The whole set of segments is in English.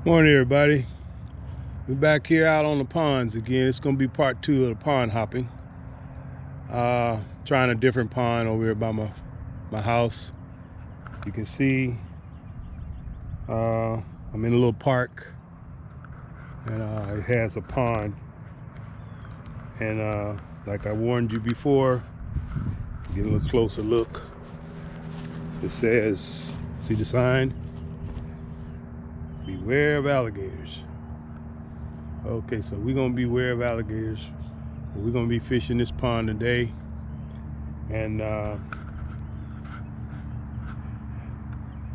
Morning, everybody. We're back here out on the ponds again. It's gonna be part 2 of the pond hopping. Trying a different pond over here by my house. You can see I'm in a little park, and it has a pond. And like I warned you before, get a little closer look. It says, see the sign? Beware of alligators. Okay, so we're gonna beware of alligators. We're gonna be fishing this pond today, and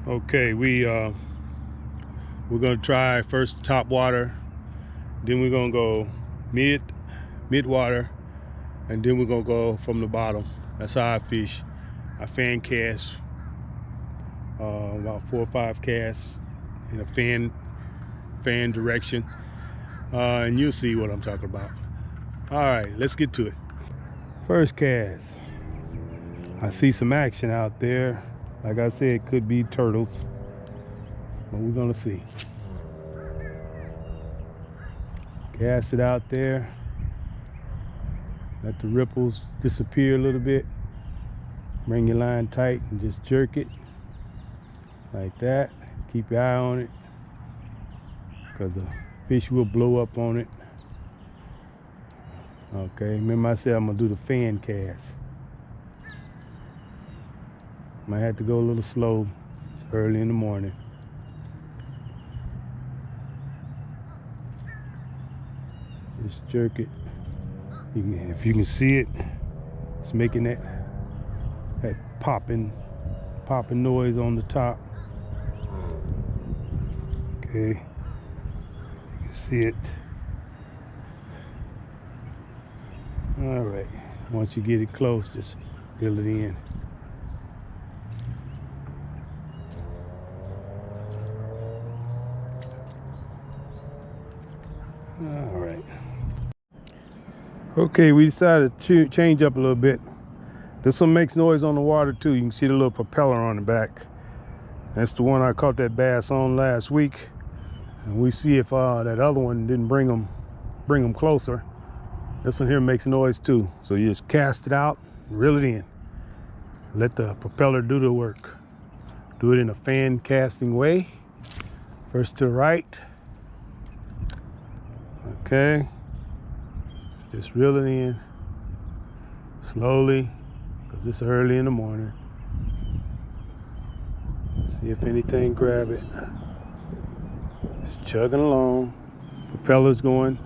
okay, we're gonna try first top water, then we're gonna go mid water, and then we're gonna go from the bottom. That's how I fish. I fan cast about 4 or 5 casts in a fan direction, and you'll see what I'm talking about. All right, let's get to it. First cast. I see some action out there. Like I said, it could be turtles, but we're gonna see. Cast it out there. Let the ripples disappear a little bit. Bring your line tight and just jerk it like that. Keep your eye on it, because the fish will blow up on it. Okay, remember I said I'm gonna do the fan cast. Might have to go a little slow. It's early in the morning. Just jerk it. If you can see it, it's making that popping noise on the top. Okay, you can see it. All right, once you get it close, just reel it in. All right. Okay, we decided to change up a little bit. This one makes noise on the water too. You can see the little propeller on the back. That's the one I caught that bass on last week. And we see if that other one didn't bring them closer. This one here makes noise too. So you just cast it out, reel it in. Let the propeller do the work. Do it in a fan casting way. First to the right. Okay. Just reel it in slowly, because it's early in the morning. See if anything grab it. It's chugging along. Propeller's going.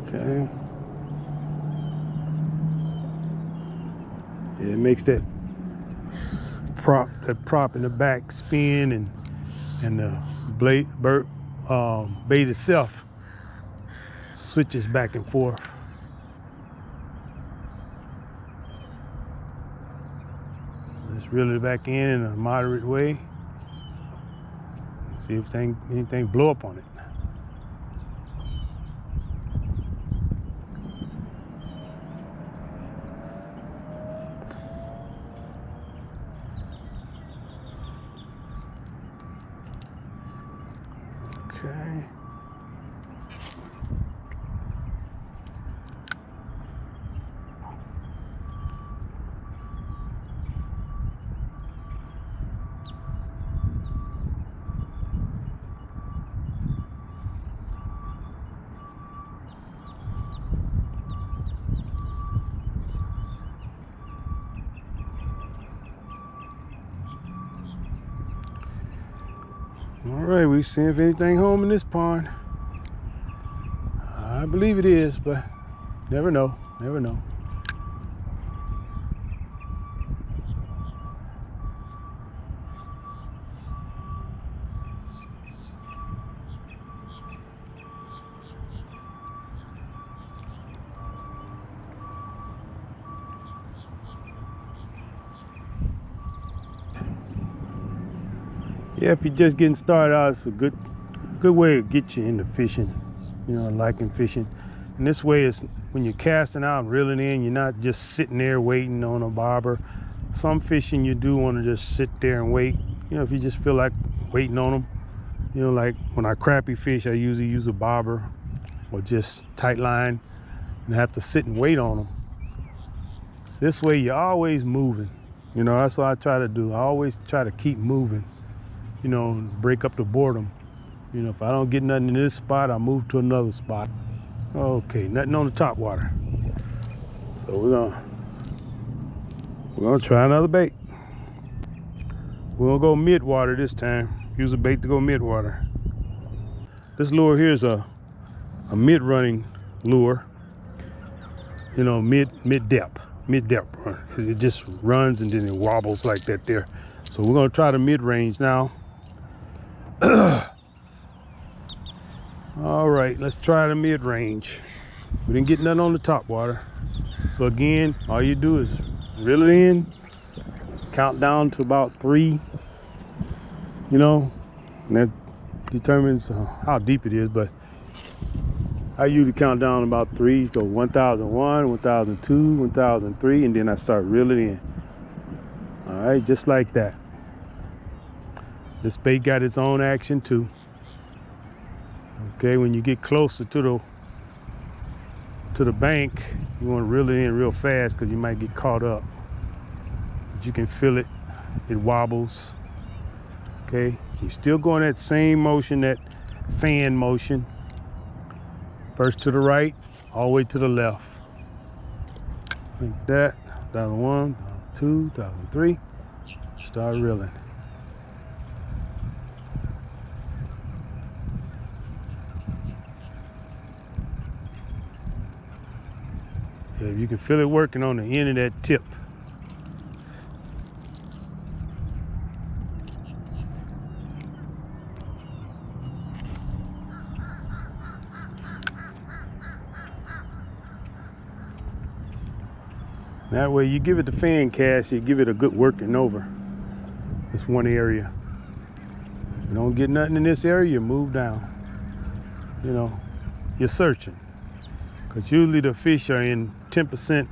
Okay. Yeah, it makes that prop in the back spin, and the bait itself switches back and forth. Just reel it back in a moderate way. See if anything blow up on it. Okay. All right, we see if anything home in this pond. I believe it is, but never know, never know. Yeah, if you're just getting started out, it's a good way to get you into fishing, liking fishing. And this way, is when you're casting out and reeling in, you're not just sitting there waiting on a bobber. Some fishing you do want to just sit there and wait. If you just feel like waiting on them, You know, like when I crappie fish, I usually use a bobber or just tight line and have to sit and wait on them. This way you're always moving. You know, that's what I try to do. I always try to keep moving, you know, break up the boredom. You know, if I don't get nothing in this spot, I move to another spot. Okay, nothing on the top water. So we're gonna try another bait. We're gonna go mid-water this time. Use a bait to go mid-water. This lure here is a mid-running lure. You know, mid-depth run. It just runs and then it wobbles like that there. So we're gonna try the mid-range now. All right, let's try the mid-range. We didn't get nothing on the top water. So again, all you do is reel it in, count down to about 3, you know, and that determines how deep it is, but I usually count down about 3, so 1001, 1002, 1003, and then I start reeling in. All right, just like that. This bait got its own action too. Okay, when you get closer to the bank, you want to reel it in real fast because you might get caught up. But you can feel it, it wobbles. Okay, you're still going that same motion, that fan motion. First to the right, all the way to the left. Like that. 1001, 1002, 1003. Start reeling. Yeah, you can feel it working on the end of that tip. That way you give it the fan cast, you give it a good working over. This one area. You don't get nothing in this area, you move down. You know, you're searching. Because usually the fish are in 10%,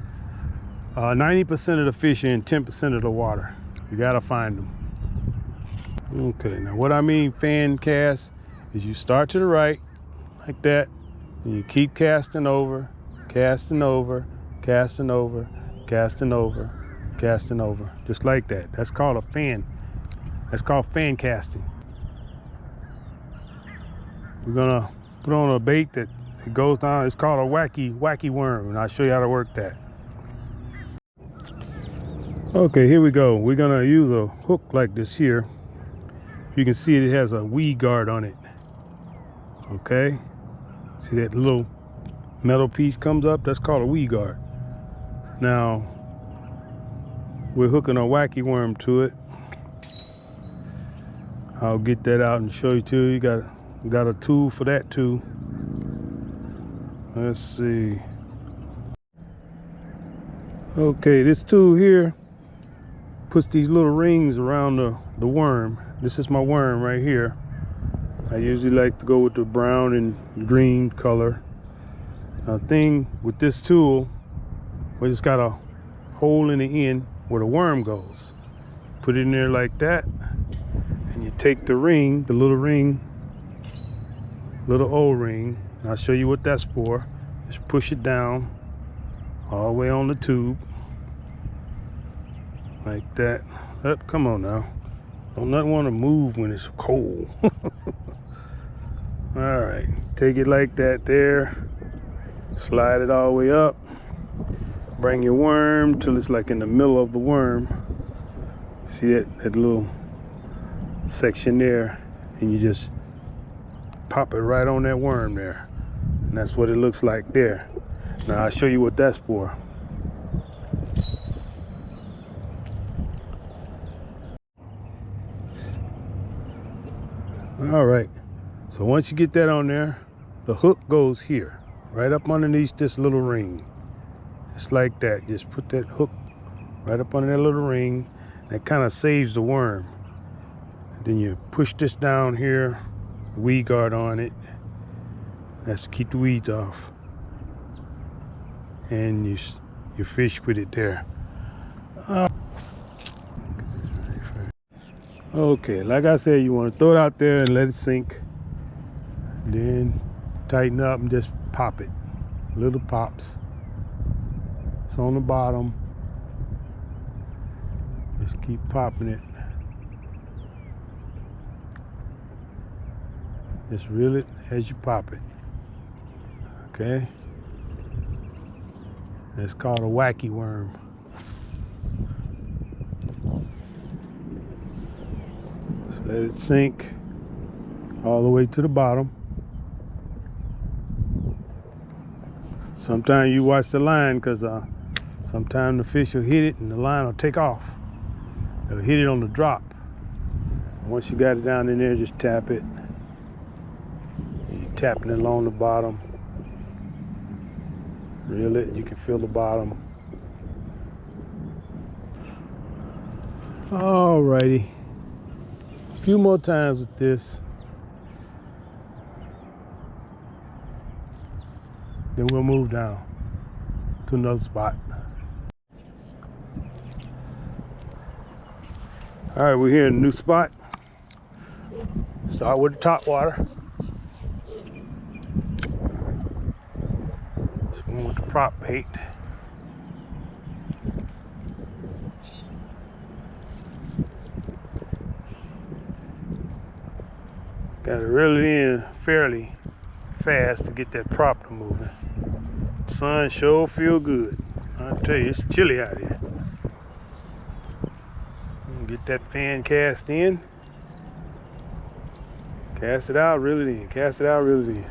90% of the fish are in 10% of the water. You gotta find them. Okay, now what I mean fan cast is you start to the right, like that, and you keep casting over, casting over, casting over, casting over, casting over, just like that. That's called a fan. That's called fan casting. We're gonna put on a bait that it goes down. It's called a wacky worm, and I'll show you how to work that. Okay, here we go. We're gonna use a hook like this here. You can see it has a weed guard on it. Okay, see that little metal piece comes up? That's called a weed guard. Now we're hooking a wacky worm to it. I'll get that out and show you too. You got a tool for that too. Let's see. Okay, this tool here puts these little rings around the worm. This is my worm right here. I usually like to go with the brown and green color. Now, thing with this tool, we just got a hole in the end where the worm goes. Put it in there like that, and you take the ring, the little ring, little O-ring. I'll show you what that's for. Just push it down all the way on the tube like that. Up, come on now. Don't not want to move when it's cold. All right, take it like that there. Slide it all the way up. Bring your worm till it's like in the middle of the worm. See that little section there, and you just pop it right on that worm there. And that's what it looks like there. Now I'll show you what that's for. All right, so once you get that on there, the hook goes here, right up underneath this little ring. Just like that. Just put that hook right up under that little ring. That kind of saves the worm. And then you push this down here, weed guard on it. That's to keep the weeds off. And you fish with it there. Okay, like I said, you want to throw it out there and let it sink. Then tighten up and just pop it. Little pops. It's on the bottom. Just keep popping it. Just reel it as you pop it. Okay? It's called a wacky worm. So let it sink all the way to the bottom. Sometimes you watch the line because sometimes the fish will hit it and the line will take off. It'll hit it on the drop. So once you got it down in there, just tap it. You're tapping it along the bottom. Reel it, you can feel the bottom. Alrighty. A few more times with this. Then we'll move down to another spot. All right, we're here in a new spot. Start with the top water. Swim with the prop bait. Got to reel it in fairly fast to get that prop to moving. Sun sure feel good. I tell you, it's chilly out here. Get that fan cast in. Cast it out, reel it in. Cast it out, reel it in.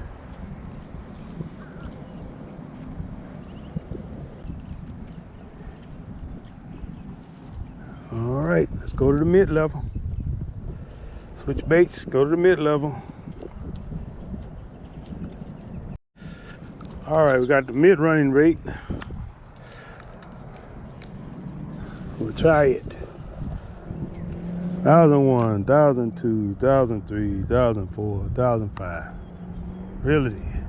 All right, let's go to the mid-level. Switch baits, go to the mid-level. All right, we got the mid-running rate. We'll try it. 1001, 1002, 1003, 1004, 1005. Reel it in.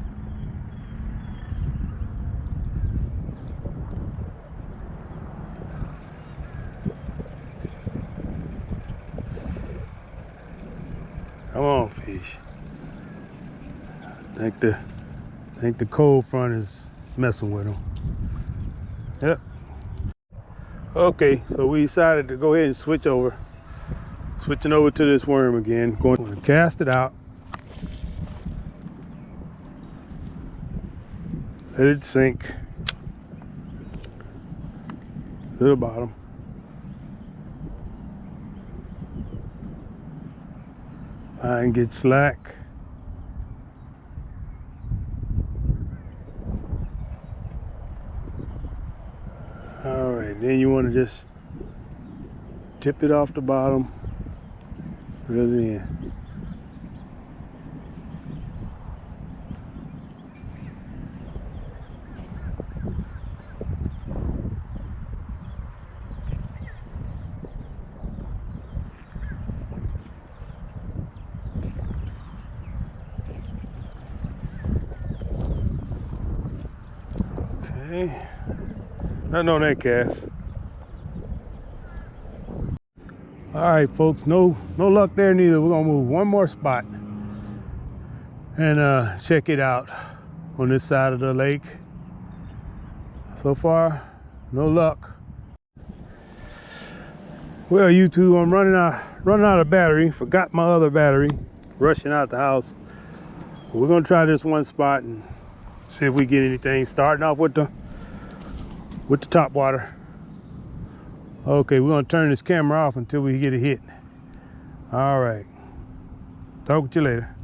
Come on, fish. I think the cold front is messing with them. Yep. Okay, so we decided to go ahead and switch over. Switching over to this worm again. Going to cast it out. Let it sink to the bottom. Line get slack. All right, then you want to just tip it off the bottom. Reel it in. Okay. Nothing on that cast. All right, folks, no luck there neither. We're gonna move one more spot and check it out on this side of the lake. So far, no luck. Well, YouTube, I'm running out of battery. Forgot my other battery. Rushing out the house. We're gonna try this one spot and see if we get anything. Starting off with the top water. Okay, we're gonna turn this camera off until we get a hit. All right. Talk with you later.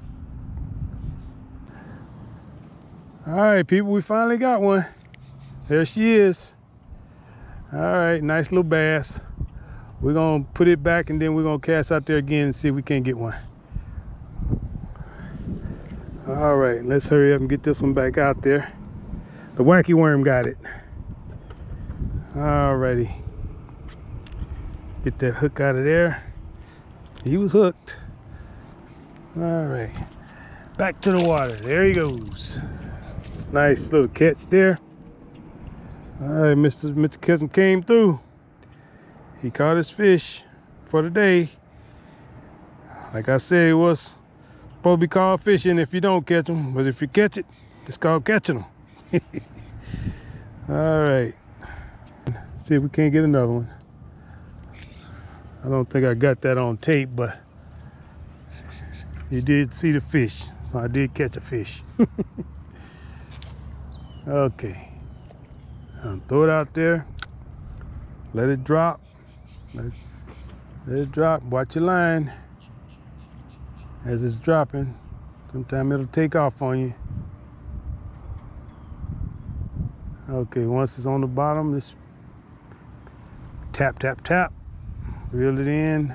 All right, people, we finally got one. There she is. All right, nice little bass. We're gonna put it back and then we're gonna cast out there again and see if we can't get one. All right, let's hurry up and get this one back out there. The wacky worm got it. All righty. Get that hook out of there. He was hooked. All right, back to the water. There he goes. Nice little catch there. All right, Mr. Kism came through. He caught his fish for the day. Like I said, it was supposed to be called fishing if you don't catch them, but if you catch it, it's called catching them. All right. See if we can't get another one. I don't think I got that on tape, but you did see the fish. So I did catch a fish. Okay. Throw it out there. Let it drop. Let it drop. Watch your line as it's dropping. Sometimes it'll take off on you. Okay, once it's on the bottom, just tap, tap, tap. Reel it in.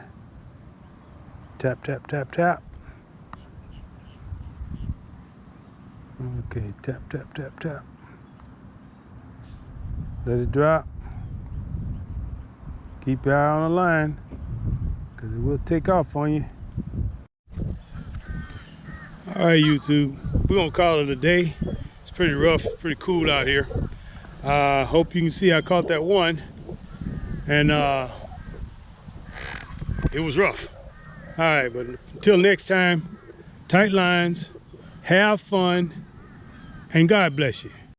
Tap, tap, tap, tap. Okay, tap, tap, tap, tap. Let it drop. Keep your eye on the line, because it will take off on you. All right, YouTube, we're gonna call it a day. It's pretty rough, pretty cool out here. Hope you can see I caught that one, and it was rough. All right, but until next time, tight lines, have fun, and God bless you.